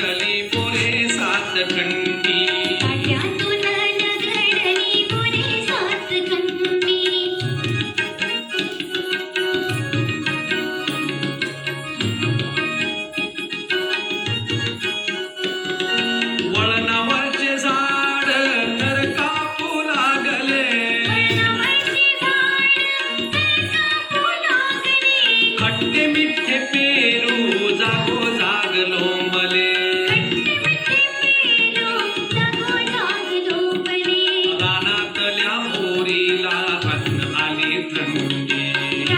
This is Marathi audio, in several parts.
लगडली पोरे सात खंडी काट्यातून लगडली पोरे सात खंडी वळणावरचे झाड तर कापू लागले खट्टे मिठ्ठे पेरू जागो जाग लोंबले रानातल्या मोरीला वाजून आली थंडी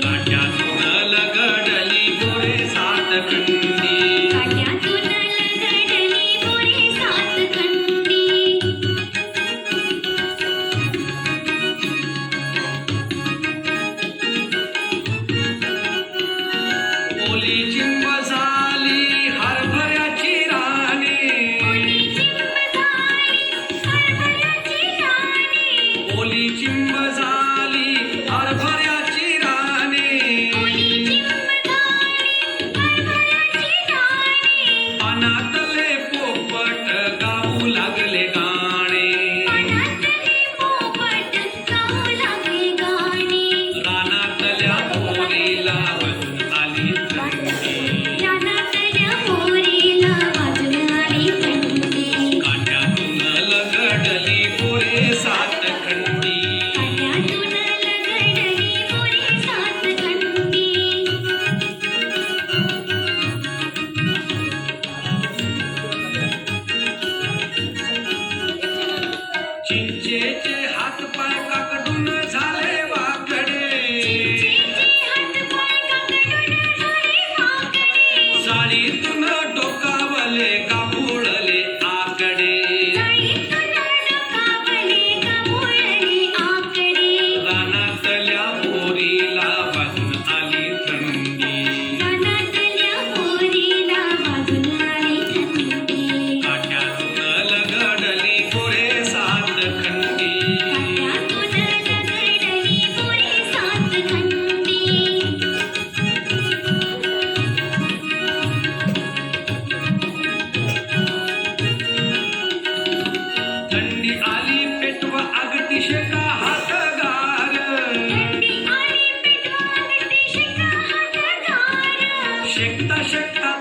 काट्यातून लगडली पोरे सात खंडी ओली चिंब झाली हरभऱ्याची राने ओली चिंब झाली हरभऱ्याची राने अनाथले पोपट गाऊ लागले गाणे रानातल्या मोरीला वाजून आली थंडी काट्यातून लगडली पोरे सात खंडी चिंचेचे हात पाय काकडून झाले वाकडे साडीतून डोकावले कापुळले आकडे रानातल्या मोरीला वाजून आली थंडी काट्यातून लगडली पोरे सात खंडी थंडी आली पेटवा अगदी शेका हातगार शेकता शेकता